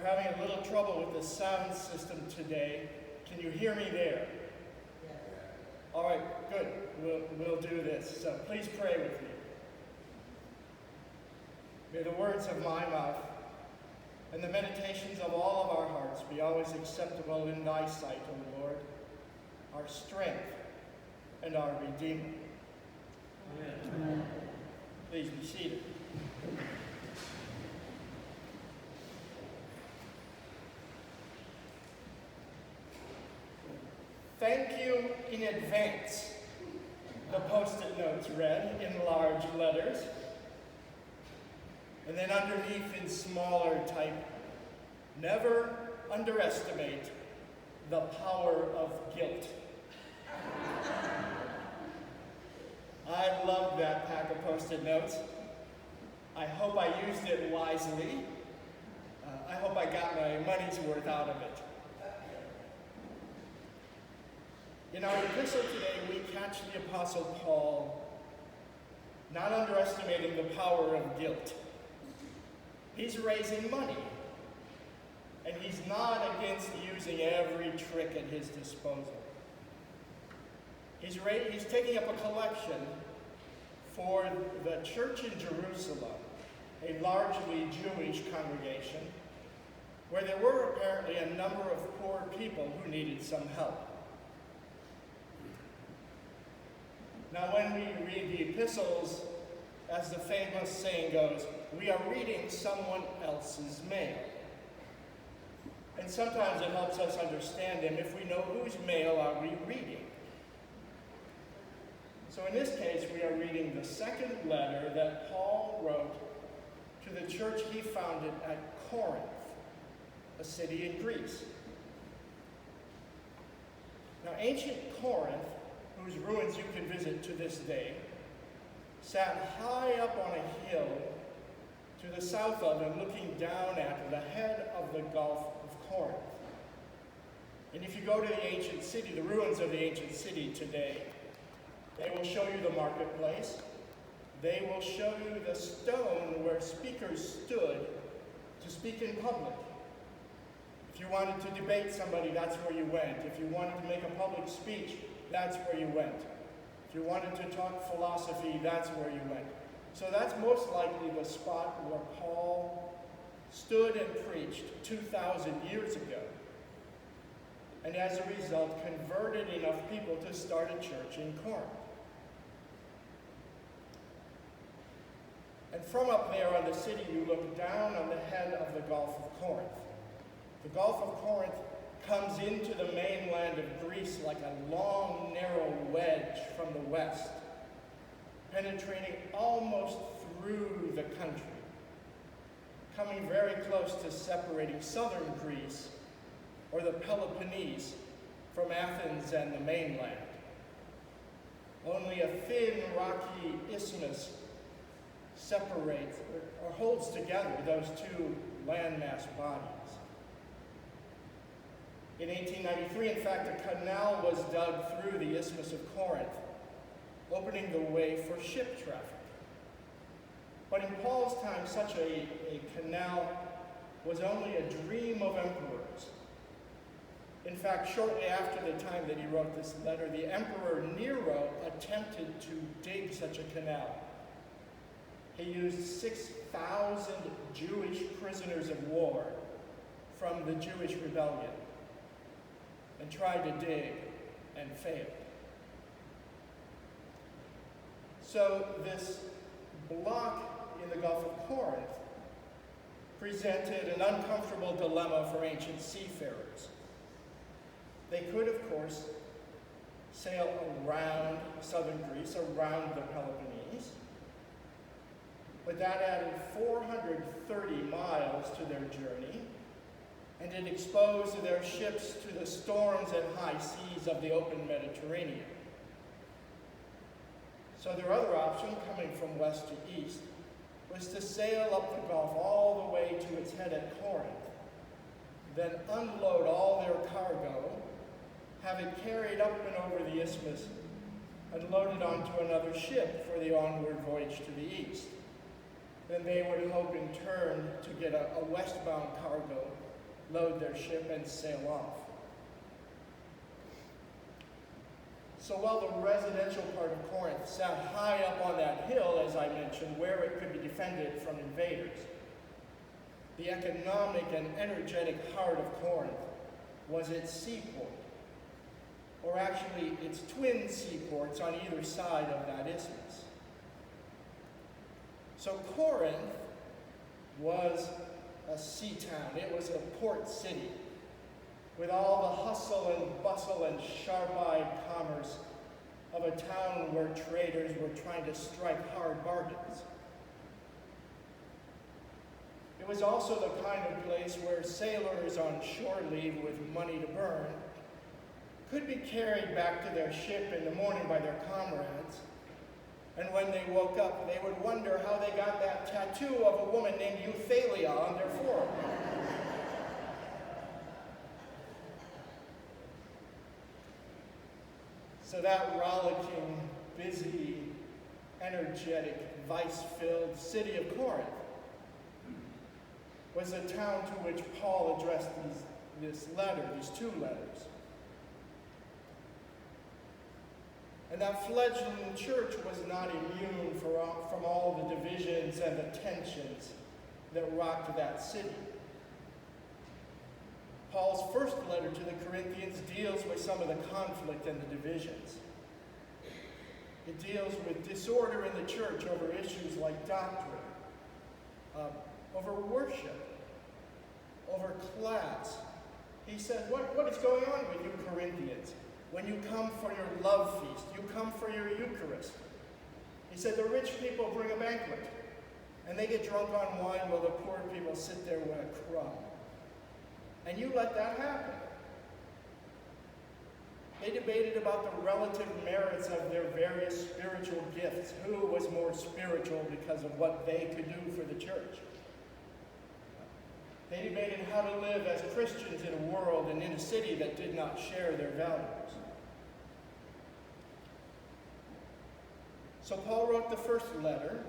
having a little trouble with the sound system today. Can you hear me there? Yes. All right, good. We'll do this. So please pray with me. May the words of my mouth and the meditations of all of our hearts be always acceptable in thy sight, O Lord, our strength and our Redeemer. Amen. Please be seated. Thank you in advance, the post-it notes read in large letters. And then underneath in smaller type, never underestimate the power of guilt. I love that pack of post-it notes. I hope I used it wisely. I hope I got my money's worth out of it. In our epistle today, we catch the Apostle Paul not underestimating the power of guilt. He's raising money, and he's not against using every trick at his disposal. He's taking up a collection for the church in Jerusalem, a largely Jewish congregation, where there were apparently a number of poor people who needed some help. Now, when we read the epistles, as the famous saying goes, we are reading someone else's mail. And sometimes it helps us understand them if we know whose mail are we reading. So in this case, we are reading the second letter that Paul wrote to the church he founded at Corinth, a city in Greece. Now, ancient Corinth, whose ruins you can visit to this day, sat high up on a hill to the south of and looking down at the head of the Gulf of Corinth. And if you go to the ancient city, the ruins of the ancient city today, they will show you the marketplace. They will show you the stone where speakers stood to speak in public. If you wanted to debate somebody, that's where you went. If you wanted to make a public speech, that's where you went. If you wanted to talk philosophy, that's where you went. So that's most likely the spot where Paul stood and preached 2,000 years ago. And as a result, converted enough people to start a church in Corinth. And from up there on the city, you look down on the head of the Gulf of Corinth. The Gulf of Corinth comes into the mainland of Greece like a long, narrow wedge from the west, penetrating almost through the country, coming very close to separating southern Greece, or the Peloponnese, from Athens and the mainland. Only a thin, rocky isthmus separates or holds together those two landmass bodies. In 1893, in fact, a canal was dug through the Isthmus of Corinth, opening the way for ship traffic. But in Paul's time, such a canal was only a dream of emperors. In fact, shortly after the time that he wrote this letter, the Emperor Nero attempted to dig such a canal. He used 6,000 Jewish prisoners of war from the Jewish rebellion and tried to dig and failed. So this block in the Gulf of Corinth presented an uncomfortable dilemma for ancient seafarers. They could, of course, sail around southern Greece, around the Peloponnese, but that added 430 miles to their journey, and it exposed their ships to the storms and high seas of the open Mediterranean. So their other option, coming from west to east, was to sail up the Gulf all the way to its head at Corinth, then unload all their cargo, have it carried up and over the isthmus, and loaded onto another ship for the onward voyage to the east. Then they would hope in turn to get a westbound cargo load their ship, and sail off. So while the residential part of Corinth sat high up on that hill, as I mentioned, where it could be defended from invaders, the economic and energetic heart of Corinth was its seaport, or actually its twin seaports on either side of that isthmus. So Corinth was a sea town. It was a port city with all the hustle and bustle and sharp-eyed commerce of a town where traders were trying to strike hard bargains. It was also the kind of place where sailors on shore leave with money to burn could be carried back to their ship in the morning by their comrades, and when they woke up, they would wonder how they got that tattoo of a woman named Euphalia on their forearm. So that rollicking, busy, energetic, vice-filled city of Corinth was the town to which Paul addressed these two letters. And that fledgling church was not immune from all the divisions and the tensions that rocked that city. Paul's first letter to the Corinthians deals with some of the conflict and the divisions. It deals with disorder in the church over issues like doctrine, over worship, over class. He says, what is going on with you Corinthians? When you come for your love feast, you come for your Eucharist. He said the rich people bring a banquet, and they get drunk on wine while the poor people sit there with a crumb. And you let that happen. They debated about the relative merits of their various spiritual gifts, who was more spiritual because of what they could do for the church. They debated how to live as Christians in a world and in a city that did not share their values. So Paul wrote the first letter,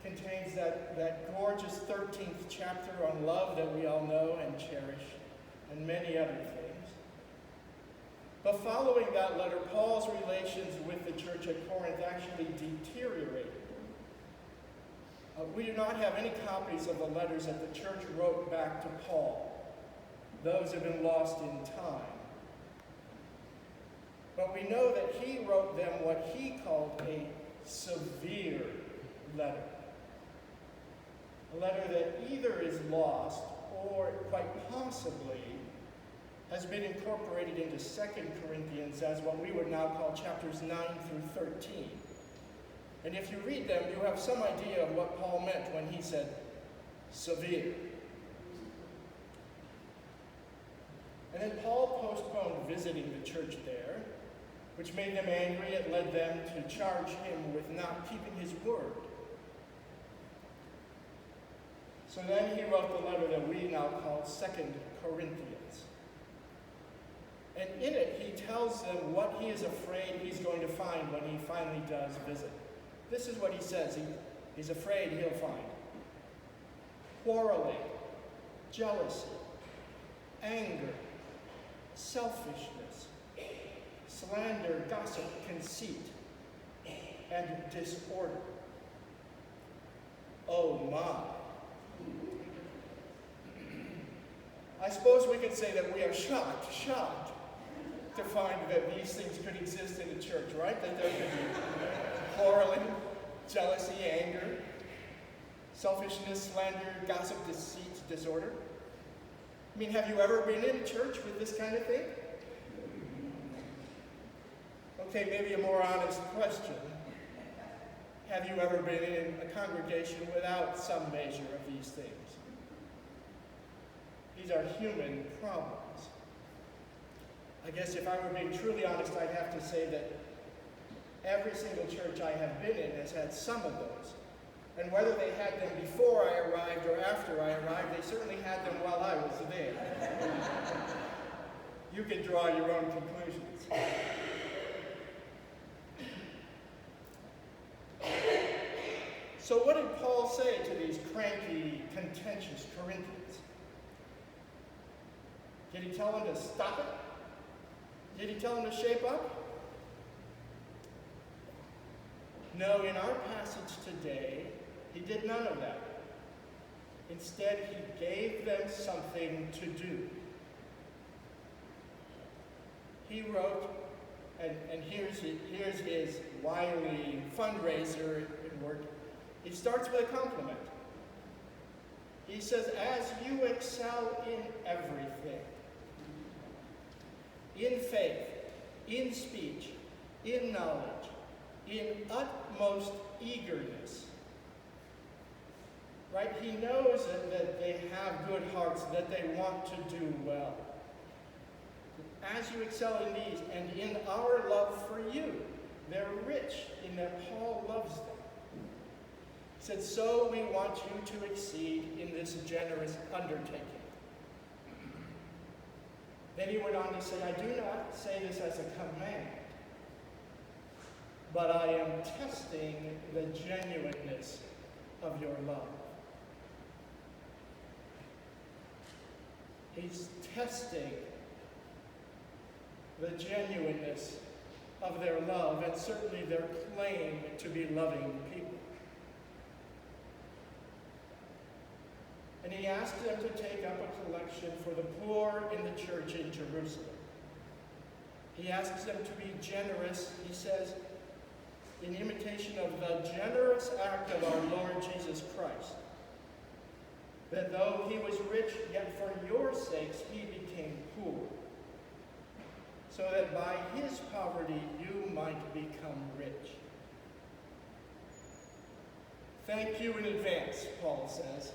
contains that gorgeous 13th chapter on love that we all know and cherish, and many other things. But following that letter, Paul's relations with the church at Corinth actually deteriorated. We do not have any copies of the letters that the church wrote back to Paul. Those have been lost in time. But we know that he wrote them what he called a severe letter. A letter that either is lost or quite possibly has been incorporated into 2 Corinthians as what we would now call chapters 9 through 13. And if you read them, you have some idea of what Paul meant when he said severe. And then Paul postponed visiting the church there, which made them angry. It led them to charge him with not keeping his word. So then he wrote the letter that we now call 2 Corinthians. And in it, he tells them what he is afraid he's going to find when he finally does visit. This is what he says he's afraid he'll find. Quarreling, jealousy, anger, selfishness, slander, gossip, conceit, and disorder. Oh my. I suppose we could say that we are shocked to find that these things could exist in the church, right? That there could be quarreling, jealousy, anger, selfishness, slander, gossip, deceit, disorder. I mean, have you ever been in a church with this kind of thing? Okay, maybe a more honest question. Have you ever been in a congregation without some measure of these things? These are human problems. I guess if I were being truly honest, I'd have to say that every single church I have been in has had some of those. And whether they had them before I arrived or after I arrived, they certainly had them while I was there. You can draw your own conclusions. So what did Paul say to these cranky, contentious Corinthians? Did he tell them to stop it? Did he tell them to shape up? No, in our passage today, he did none of that. Instead, he gave them something to do. He wrote, and here's his wily fundraiser in work. He starts with a compliment. He says, as you excel in everything, in faith, in speech, in knowledge, in utmost eagerness. Right? He knows that they have good hearts, that they want to do well. As you excel in these, and in our love for you, they're rich in that Paul loves them. He said, so we want you to exceed in this generous undertaking. Then he went on to say, I do not say this as a command, but I am testing the genuineness of your love. He's testing the genuineness of their love and certainly their claim to be loving people. And he asked them to take up a collection for the poor in the church in Jerusalem. He asks them to be generous, he says, in imitation of the generous act of our Lord Jesus Christ, that though he was rich, yet for your sakes he became poor, so that by his poverty you might become rich. Thank you in advance, Paul says.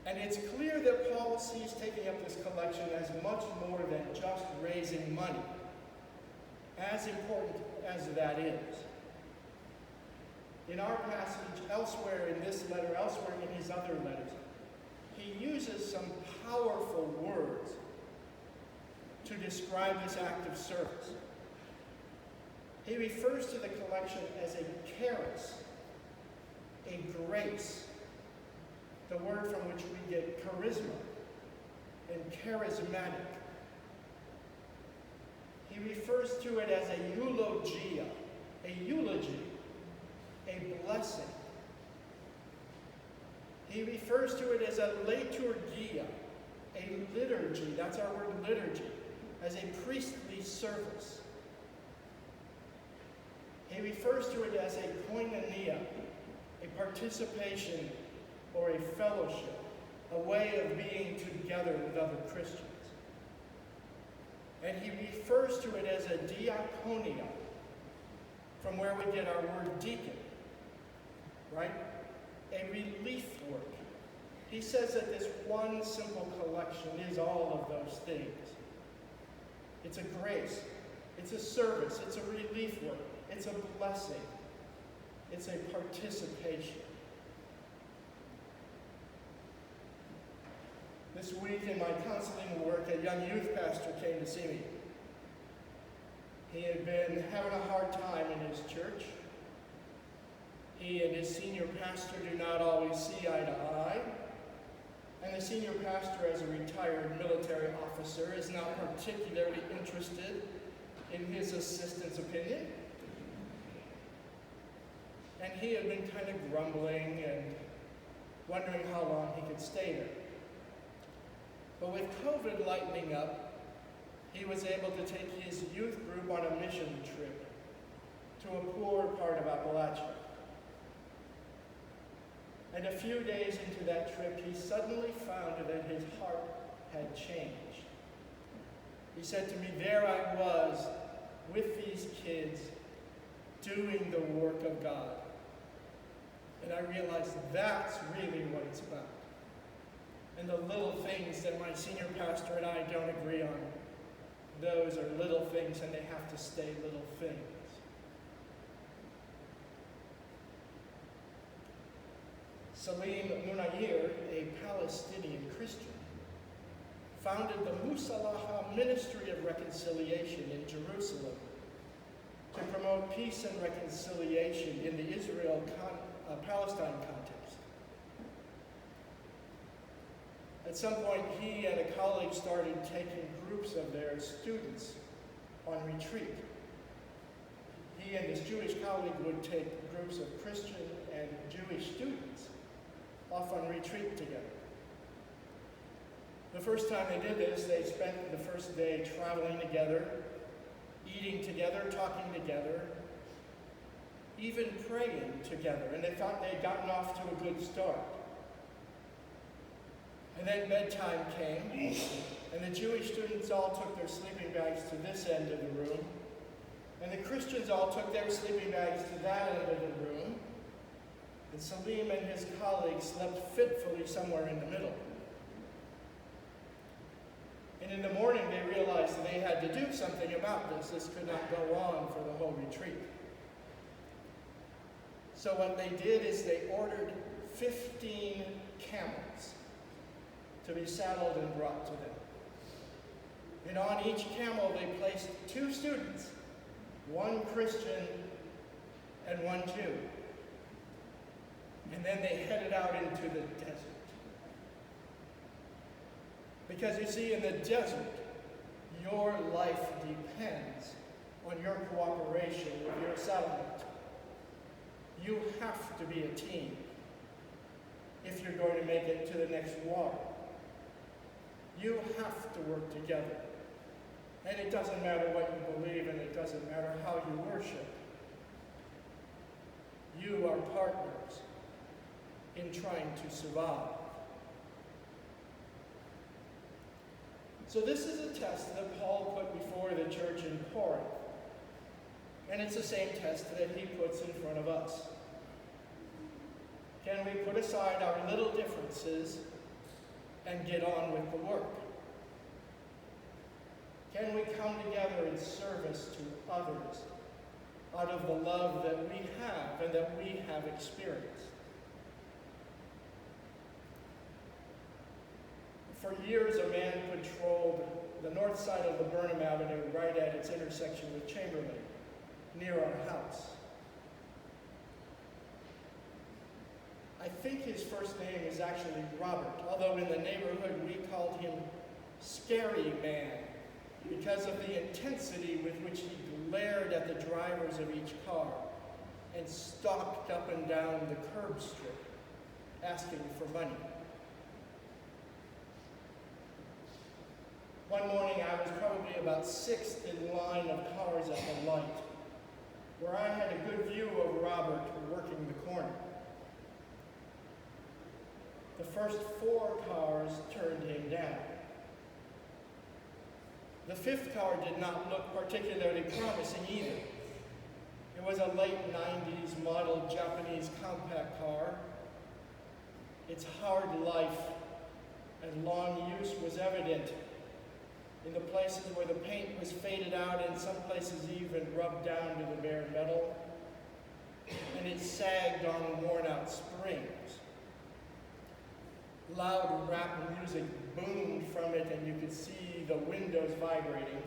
And it's clear that Paul sees taking up this collection as much more than just raising money, as important as that is. In our passage, elsewhere in this letter, elsewhere in his other letters, he uses some powerful words to describe this act of service. He refers to the collection as a charis, a grace, the word from which we get charisma and charismatic. He refers to it as a eulogia, a eulogy, a blessing. He refers to it as a liturgia, a liturgy, that's our word liturgy, as a priestly service. He refers to it as a koinonia, a participation or a fellowship, a way of being together with other Christians. And he refers to it as a diaconia, from where we get our word deacon, right? A relief work. He says that this one simple collection is all of those things. It's a grace, it's a service, it's a relief work, it's a blessing, it's a participation. This week in my counseling work, a young youth pastor came to see me. He had been having a hard time in his church. He and his senior pastor do not always see eye to eye. And the senior pastor, as a retired military officer, is not particularly interested in his assistant's opinion. And he had been kind of grumbling and wondering how long he could stay there. But with COVID lightening up, he was able to take his youth group on a mission trip to a poor part of Appalachia. And a few days into that trip, he suddenly found that his heart had changed. He said to me, there I was with these kids doing the work of God. And I realized that's really what it's about. And the little things that my senior pastor and I don't agree on, those are little things and they have to stay little things. Salim Munayir, a Palestinian Christian, founded the Musalaha Ministry of Reconciliation in Jerusalem to promote peace and reconciliation in the Israel-Palestine context. At some point, he and a colleague started taking groups of their students on retreat. He and his Jewish colleague would take groups of Christian and Jewish students off on retreat together. The first time they did this, they spent the first day traveling together, eating together, talking together, even praying together, and they thought they'd gotten off to a good start. And then bedtime came, and the Jewish students all took their sleeping bags to this end of the room, and the Christians all took their sleeping bags to that end of the room, and Salim and his colleagues slept fitfully somewhere in the middle. And in the morning, they realized that they had to do something about this. This could not go on for the whole retreat. So what they did is they ordered 15 camels to be saddled and brought to them. And on each camel, they placed 2 students, one Christian and one Jew. And then they headed out into the desert. Because you see, in the desert, your life depends on your cooperation with your settlement. You have to be a team if you're going to make it to the next water. You have to work together. And it doesn't matter what you believe, and it doesn't matter how you worship. You are partners in trying to survive. So this is a test that Paul put before the church in Corinth. And it's the same test that he puts in front of us. Can we put aside our little differences and get on with the work? Can we come together in service to others out of the love that we have and that we have experienced? For years, a man patrolled the north side of the Burnham Avenue right at its intersection with Chamberlain, near our house. I think his first name is actually Robert, although in the neighborhood we called him Scary Man because of the intensity with which he glared at the drivers of each car and stalked up and down the curb strip asking for money. One morning I was probably about 6th in line of cars at the light, where I had a good view of Robert working the corner. The first 4 cars turned him down. The 5th car did not look particularly promising either. It was a late 90s model Japanese compact car. Its hard life and long use was evident in the places where the paint was faded out and some places even rubbed down to the bare metal, and it sagged on worn-out springs. Loud rap music boomed from it, and you could see the windows vibrating,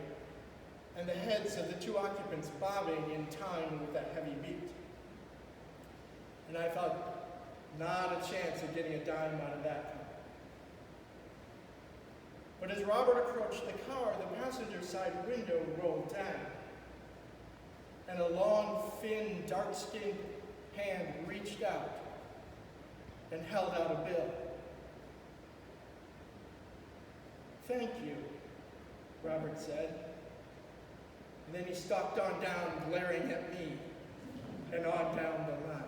and the heads of the 2 occupants bobbing in time with that heavy beat. And I thought, not a chance of getting a dime out of that car. But as Robert approached the car, the passenger side window rolled down, and a long, thin, dark-skinned hand reached out and held out a bill. "Thank you," Robert said. And then he stalked on down, glaring at me, and on down the line.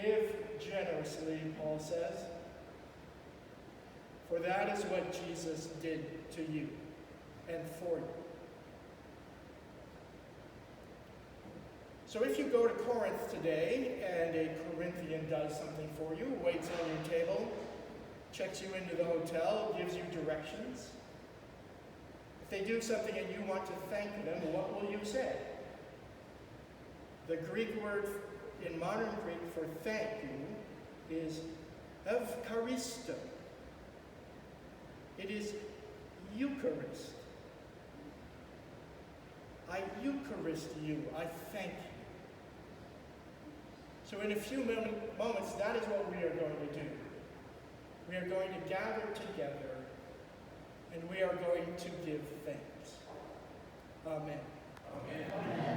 Give generously, Paul says, for that is what Jesus did to you and for you. So if you go to Corinth today and a Corinthian does something for you, waits on your table, checks you into the hotel, gives you directions, if they do something and you want to thank them, what will you say? The Greek word in modern Greek for thank you is evcharisto. It is Eucharist. I Eucharist you. I thank you. So in a few moments, that is what we are going to do. We are going to gather together, and we are going to give thanks. Amen. Amen.